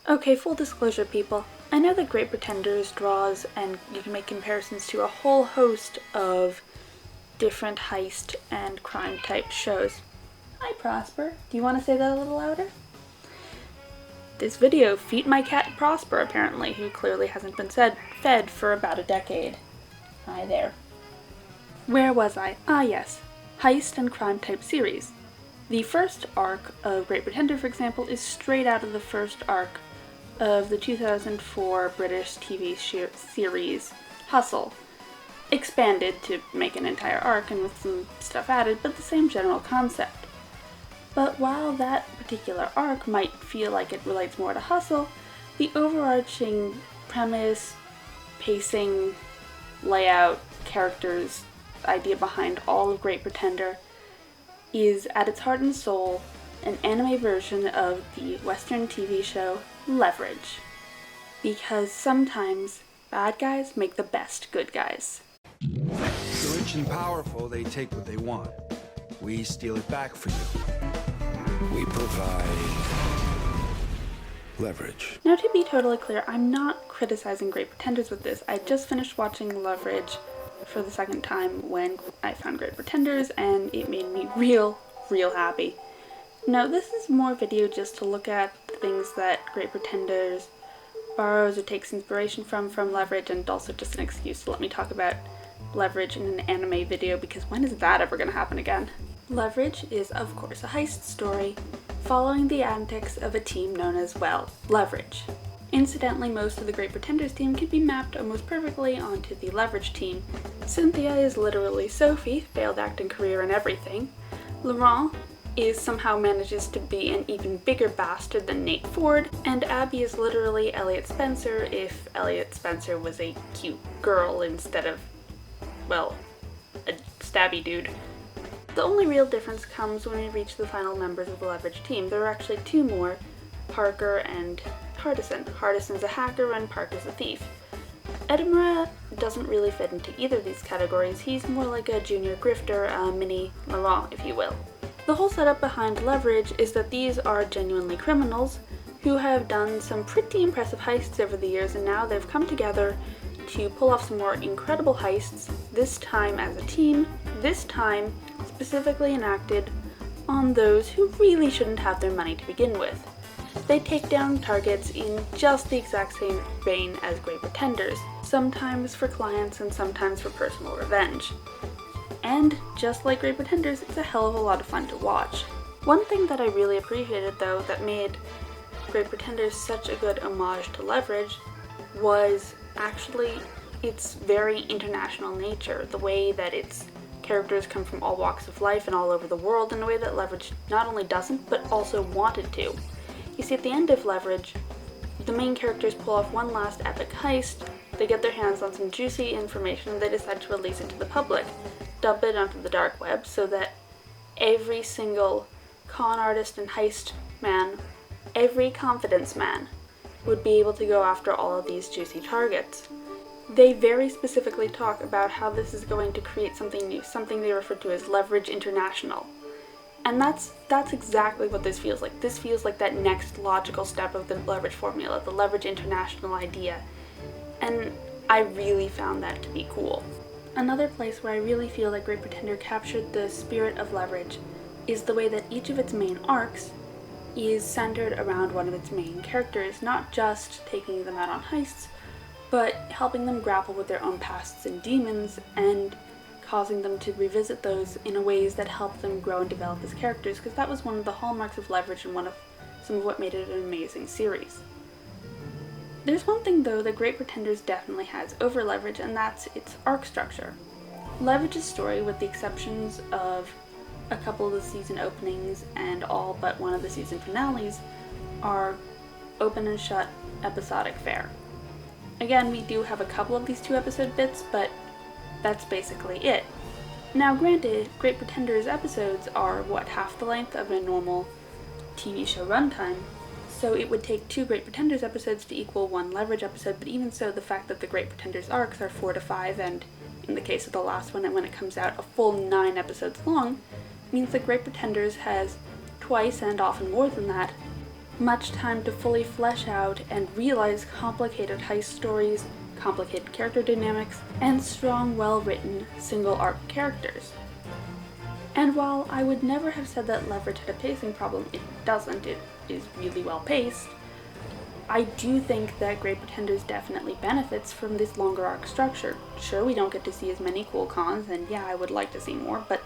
Okay, full disclosure people, I know that Great Pretenders draws and you can make comparisons to a whole host of different heist and crime type shows. Hi Prosper, do you want to say that a little louder? This video feed my cat Prosper apparently, who clearly hasn't been fed for about a decade. Hi there. Where was I? Ah yes, heist and crime type series. The first arc of Great Pretender, for example, is straight out of the first arc of the 2004 British TV series Hustle. Expanded to make an entire arc and with some stuff added, but the same general concept. But while that particular arc might feel like it relates more to Hustle, the overarching premise, pacing, layout, characters, idea behind all of Great Pretender is at its heart and soul an anime version of the Western TV show Leverage. Because sometimes bad guys make the best good guys. The rich and powerful, they take what they want. We steal it back for you. We provide leverage. Now to be totally clear, I'm not criticizing Great Pretenders with this. I just finished watching Leverage for the second time when I found Great Pretenders and it made me real happy. Now this is more video just to look at the things that Great Pretenders borrows or takes inspiration from Leverage, and also just an excuse to let me talk about Leverage in an anime video, because when is that ever going to happen again? Leverage is of course a heist story following the antics of a team known as, well, Leverage. Incidentally, most of the Great Pretenders team can be mapped almost perfectly onto the Leverage team. Cynthia is literally Sophie, failed acting career and everything. Laurent somehow manages to be an even bigger bastard than Nate Ford, and Abby is literally Elliot Spencer if Elliot Spencer was a cute girl instead of, well, a stabby dude. The only real difference comes when we reach the final members of the Leverage team. There are actually two more, Parker and Hardison. Hardison's a hacker and Parker's a thief. Edinburgh doesn't really fit into either of these categories. He's more like a junior grifter, a mini Laurent, if you will. The whole setup behind Leverage is that these are genuinely criminals who have done some pretty impressive heists over the years, and now they've come together to pull off some more incredible heists, this time as a team, this time specifically enacted on those who really shouldn't have their money to begin with. They take down targets in just the exact same vein as Great Pretenders, sometimes for clients and sometimes for personal revenge. And just like Great Pretenders, it's a hell of a lot of fun to watch. One thing that I really appreciated though that made Great Pretenders such a good homage to Leverage was actually its very international nature, the way that its characters come from all walks of life and all over the world in a way that Leverage not only doesn't, but also wanted to. You see, at the end of Leverage, the main characters pull off one last epic heist, they get their hands on some juicy information, and they decide to release it to the public, dump it onto the dark web so that every single con artist and heist man, every confidence man, would be able to go after all of these juicy targets. They very specifically talk about how this is going to create something new, something they refer to as Leverage International. And that's exactly what this feels like. This feels like that next logical step of the Leverage formula, the Leverage International idea. And I really found that to be cool. Another place where I really feel like Great Pretender captured the spirit of Leverage is the way that each of its main arcs is centered around one of its main characters, not just taking them out on heists, but helping them grapple with their own pasts and demons and causing them to revisit those in ways that help them grow and develop as characters, because that was one of the hallmarks of Leverage and some of what made it an amazing series. There's one thing though that Great Pretenders definitely has over Leverage, and that's its arc structure. Leverage's story, with the exceptions of a couple of the season openings and all but one of the season finales, are open and shut episodic fare. Again, we do have a couple of these 2-episode bits, but that's basically it. Now granted, Great Pretenders episodes are, half the length of a normal TV show runtime, so it would take 2 Great Pretenders episodes to equal 1 Leverage episode, but even so, the fact that the Great Pretenders arcs are 4 to 5, and in the case of the last one, and when it comes out, a full 9 episodes long, means that Great Pretenders has twice, and often more than that, much time to fully flesh out and realize complicated heist stories, complicated character dynamics, and strong, well-written, single-arc characters. And while I would never have said that Leverage had a pacing problem, it doesn't. It is really well paced. I do think that Great Pretenders definitely benefits from this longer arc structure. Sure, we don't get to see as many cool cons, and yeah, I would like to see more, but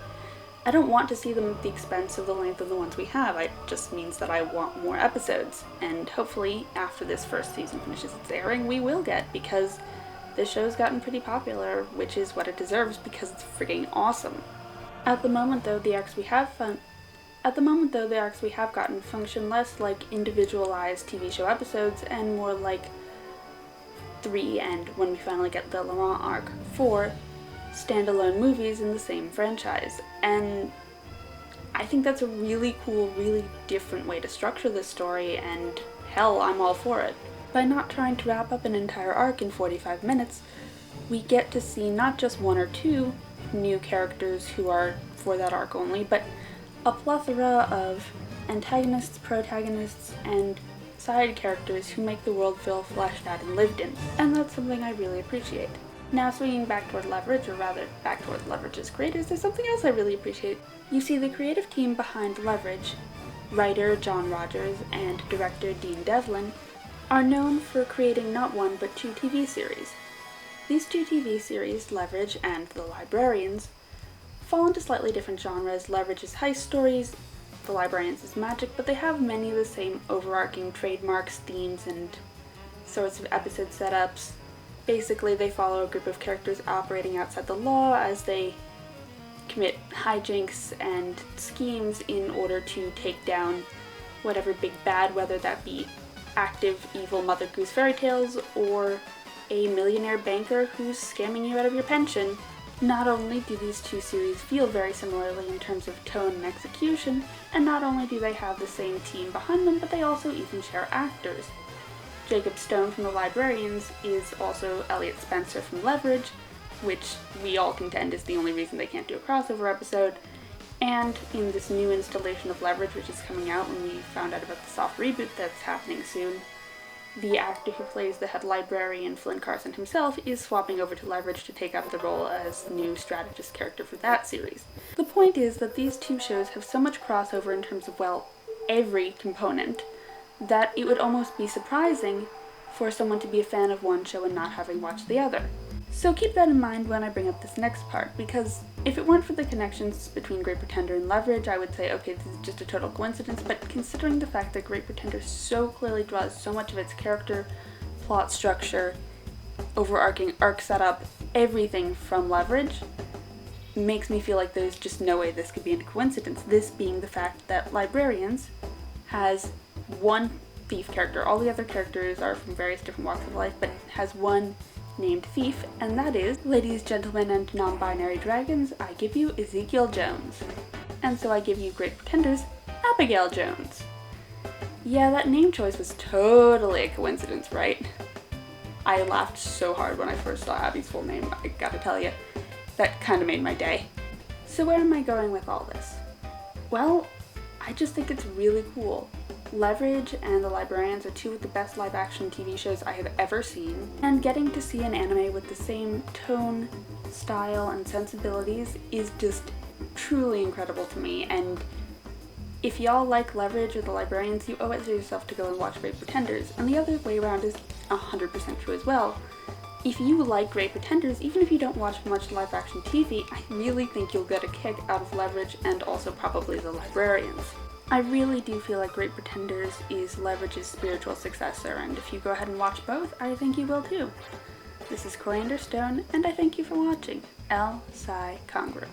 I don't want to see them at the expense of the length of the ones we have. It just means that I want more episodes, and hopefully after this first season finishes its airing, we will get, because the show's gotten pretty popular, which is what it deserves because it's freaking awesome. At the moment though, the arcs we have gotten function less like individualized TV show episodes and more like 3 and, when we finally get the Laurent arc, 4 standalone movies in the same franchise. And I think that's a really cool, really different way to structure this story, and hell, I'm all for it. By not trying to wrap up an entire arc in 45 minutes, we get to see not just 1 or 2 new characters who are for that arc only, but a plethora of antagonists, protagonists, and side characters who make the world feel fleshed out and lived in, and that's something I really appreciate. Now swinging back toward Leverage, or rather back toward Leverage's creators, there's something else I really appreciate. You see, the creative team behind Leverage, writer John Rogers and director Dean Devlin, are known for creating not 1 but 2 TV series. These 2 TV series, Leverage and The Librarians, fall into slightly different genres. Leverage is heist stories, The Librarians is magic, but they have many of the same overarching trademarks, themes, and sorts of episode setups. Basically, they follow a group of characters operating outside the law as they commit hijinks and schemes in order to take down whatever big bad, whether that be active evil Mother Goose fairy tales or a millionaire banker who's scamming you out of your pension. Not only do these 2 series feel very similarly in terms of tone and execution, and not only do they have the same team behind them, but they also even share actors. Jacob Stone from The Librarians is also Elliot Spencer from Leverage, which we all contend is the only reason they can't do a crossover episode. And in this new installation of Leverage, which is coming out when we found out about the soft reboot that's happening soon, the actor who plays the head librarian, Flynn Carson himself, is swapping over to Leverage to take up the role as new strategist character for that series. The point is that these 2 shows have so much crossover in terms of, well, every component, that it would almost be surprising for someone to be a fan of one show and not having watched the other. So keep that in mind when I bring up this next part, because if it weren't for the connections between Great Pretender and Leverage, I would say, okay, this is just a total coincidence, but considering the fact that Great Pretender so clearly draws so much of its character, plot structure, overarching arc setup, everything from Leverage, makes me feel like there's just no way this could be a coincidence. This being the fact that Librarians has 1 thief character. All the other characters are from various different walks of life, but has 1 named thief, and that is, ladies, gentlemen, and non-binary dragons, I give you Ezekiel Jones. And so I give you Great Pretenders, Abigail Jones. Yeah, that name choice was totally a coincidence, right? I laughed so hard when I first saw Abby's full name, I gotta tell you. That kinda made my day. So where am I going with all this? Well, I just think it's really cool. Leverage and The Librarians are 2 of the best live-action TV shows I have ever seen, and getting to see an anime with the same tone, style, and sensibilities is just truly incredible to me, and if y'all like Leverage or The Librarians, you owe it to yourself to go and watch Great Pretenders, and the other way around is 100% true as well. If you like Great Pretenders, even if you don't watch much live-action TV, I really think you'll get a kick out of Leverage and also probably The Librarians. I really do feel like Great Pretenders is Leverage's spiritual successor, and if you go ahead and watch both, I think you will too. This is Coriander Stone, and I thank you for watching. El Psi Congru.